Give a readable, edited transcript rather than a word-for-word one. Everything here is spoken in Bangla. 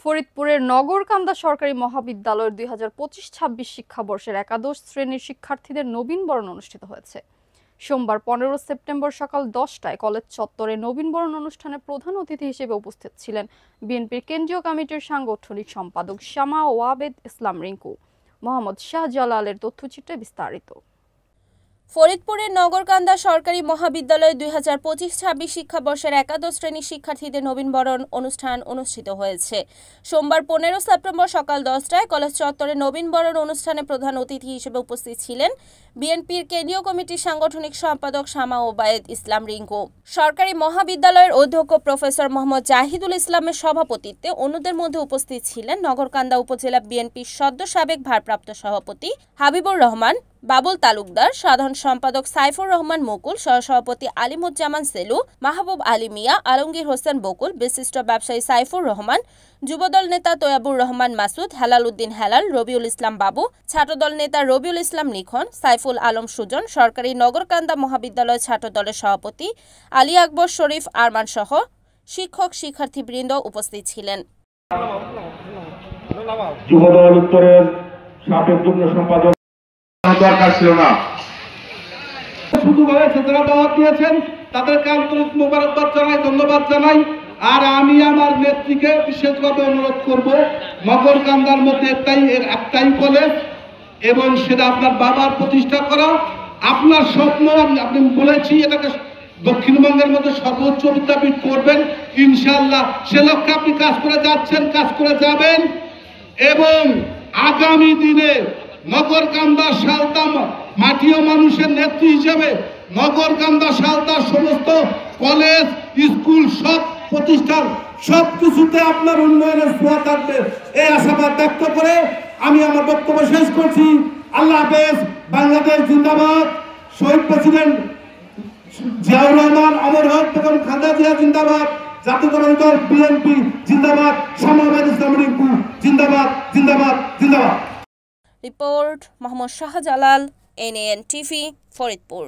ফরিদপুরের নগরকান্দা সরকারি মহাবিদ্যালয়ের ২০২৫-২৬ শিক্ষাবর্ষের একাদশ শ্রেণীর শিক্ষার্থীদের নবীনবরণ অনুষ্ঠিত হয়েছে। সোমবার ১৫ সেপ্টেম্বর সকাল ১০টায় কলেজ চত্বরে নবীনবরণ অনুষ্ঠানে প্রধান অতিথি হিসেবে উপস্থিত ছিলেন বিএনপির কেন্দ্রীয় কমিটির সাংগঠনিক সম্পাদক শামা ওয়াবেদ ইসলাম রিঙ্কু। মোহাম্মদ শাহজালালের তথ্যচিত্রে বিস্তারিত। ফরিদপুরের নগরকান্দা সরকারি মহাবিদ্যালয়ে ২০২৫-২৬ শিক্ষাবর্ষের একাদশ শ্রেণীর শিক্ষার্থীদের নবীনবরণ অনুষ্ঠান অনুষ্ঠিত হয়েছে। সোমবার ১৫ সেপ্টেম্বর সকাল ১০টায় কলেজ চত্বরে নবীনবরণ অনুষ্ঠানে প্রধান অতিথি হিসেবে উপস্থিত ছিলেন বিএনপির কেন্দ্রীয় কমিটির সাংগঠনিক সম্পাদক শামা ওবায়েদ ইসলাম রিঙ্কু। সরকারি মহাবিদ্যালয়ের অধ্যক্ষ প্রফেসর মোহাম্মদ জাহিদুল ইসলামের সভাপতিত্বে অন্যদের মধ্যে উপস্থিত ছিলেন নগরকান্দা উপজেলা বিএনপির সদ্য সাবেক ভারপ্রাপ্ত সভাপতি হাবিবুর রহমান, বাবুল তালুকদার, সাধারণ সম্পাদক সাইফুর রহমান মুকুল, সহসভাপতি আলিমুজ্জামান সেলু, মাহবুব আলী মিয়া, আলমগীর হোসেন বকুল, বিশিষ্ট ব্যবসায়ী সাইফুর রহমান, যুবদল নেতা তৈয়াবুর রহমান মাসুদ, হেলাল উদ্দিন হেলাল, রবিউল ইসলাম বাবু, ছাত্রদল নেতা রবিউল ইসলাম লিখন, সাইফুল আলম সুজন, সরকারি নগরকান্দা মহাবিদ্যালয় ছাত্রদলের সভাপতি আলী আকবর শরীফ আরমান সহ শিক্ষক শিক্ষার্থীবৃন্দ উপস্থিত ছিলেন। যুবদল উত্তরের সাবেক যুগ্ম সম্পাদক দরকার ছিল না, শুধু যারা দাওয়াত দিয়েছেন তাদেরকে আন্তরিক মোবারকবাদ জানাই, ধন্যবাদ জানাই। আর আমি আমার নেত্রীকে বিশেষভাবে অনুরোধ করব, নগরকান্দার মধ্যে একটাই কলেজ এবং সেটা আপনার বাবার প্রতিষ্ঠা করা। আপনার স্বপ্ন আপনি বলেছি এটাকে দক্ষিণবঙ্গের মধ্যে সর্বোচ্চ বিদ্যাপীঠ করবেন ইনশাআল্লাহ। সে লক্ষ্যে আপনি কাজ করে যাচ্ছেন, কাজ করে যাবেন এবং আগামী দিনে নগরকান্দা সালতা মাটিও মানুষের নেত্রী হিসেবে নগরকান্দা সালতার সমস্ত কলেজ স্কুল সব প্রতিষ্ঠান সবকিছুতে আপনার উন্নয়নের ছোঁয়া থাকবে, এই আশাবাদ ব্যক্ত করে আমি আমার বক্তব্য শেষ করছি। আল্লাহ হাফেজ। বাংলাদেশ জিন্দাবাদ। শহীদ প্রেসিডেন্ট জিয়াউর রহমান অমর হোক, বেগম খালেদা জিয়া জিন্দাবাদ। জাতীয়তাবাদী দল বিএনপি জিন্দাবাদ। শামা ওয়াবেদ ইসলাম রিঙ্কু জিন্দাবাদ, জিন্দাবাদ, জিন্দাবাদ। Report Mohammad Shahjalal, NAN TV, Faridpur.